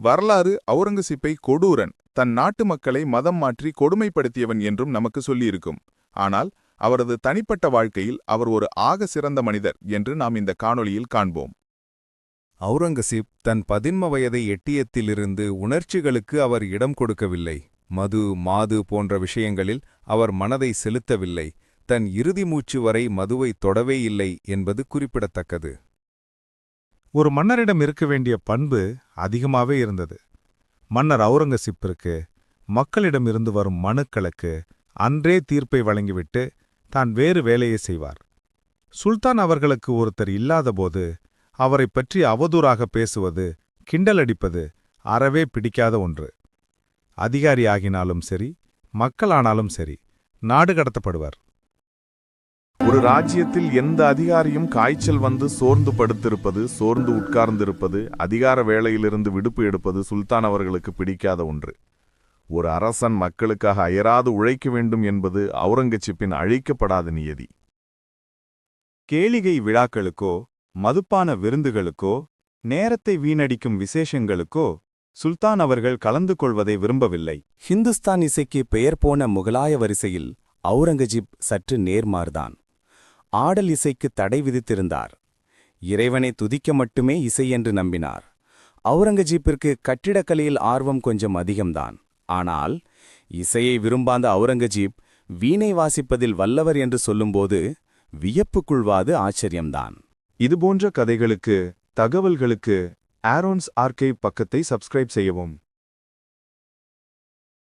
வரலாறு அவுரங்கசீப்பை கொடூரன், தன் நாட்டு மக்களை மதம் மாற்றி கொடுமைப்படுத்தியவன் என்றும் நமக்கு சொல்லியிருக்கும். ஆனால் அவரது தனிப்பட்ட வாழ்க்கையில் அவர் ஒரு ஆக சிறந்த மனிதர் என்று நாம் இந்த காணொளியில் காண்போம். அவுரங்கசீப் தன் 11 வயதை எட்டியத்திலிருந்து உணர்ச்சிகளுக்கு அவர் இடம் கொடுக்கவில்லை. மது, மாது போன்ற விஷயங்களில் அவர் மனதை செலுத்தவில்லை. தன் இறுதி மூச்சு வரை மதுவை தொடவே இல்லை என்பது குறிப்பிடத்தக்கது. ஒரு மன்னரிடம் இருக்க வேண்டிய பண்பு அதிகமாவே இருந்தது. மன்னர் அவுரங்கசீப்பிற்கு மக்களிடமிருந்து வரும் மனுக்களுக்கு அன்றே தீர்ப்பை வழங்கிவிட்டு தான் வேறு வேலையை செய்வார். சுல்தான் அவர்களுக்கு ஒருத்தர் இல்லாதபோது அவரைப் பற்றி அவதூறாக பேசுவது, கிண்டலடிப்பது அறவே பிடிக்காத ஒன்று. அதிகாரியாகினாலும் சரி, மக்களானாலும் சரி, நாடு கடத்தப்படுவார். ஒரு ராஜ்யத்தில் எந்த அதிகாரியும் காய்ச்சல் வந்து சோர்ந்து படுத்திருப்பது, சோர்ந்து உட்கார்ந்திருப்பது, அதிகார வேளையிலிருந்து விடுப்பு எடுப்பது சுல்தான் அவர்களுக்கு பிடிக்காத ஒன்று. ஒரு அரசன் மக்களுக்காக அயராது உழைக்க வேண்டும் என்பது அவுரங்கசீப்பின் அழிக்கப்படாத நியதி. கேளிகை விழாக்களுக்கோ, மதுப்பான விருந்துகளுக்கோ, நேரத்தை வீணடிக்கும் விசேஷங்களுக்கோ சுல்தான் அவர்கள் கலந்து கொள்வதை விரும்பவில்லை. ஹிந்துஸ்தான் இசைக்கு பெயர் போன முகலாய வரிசையில் அவுரங்கசீப் சற்று நேர்மார்தான். ஆடல் இசைக்கு தடை விதித்திருந்தார். இறைவனை துதிக்க மட்டுமே இசை என்று நம்பினார். அவுரங்கசீப்பிற்கு கட்டிடக்கலையில் ஆர்வம் கொஞ்சம் அதிகம்தான். ஆனால் இசையை விரும்பாத அவுரங்கசீப் வீணை வாசிப்பதில் வல்லவர் என்று சொல்லும்போது வியப்புக்குள்வாது ஆச்சரியம்தான். இதுபோன்ற கதைகளுக்கு, தகவல்களுக்கு ஆரோன்ஸ் ஆர்கைவ் பக்கத்தை சப்ஸ்கிரைப் செய்யவும்.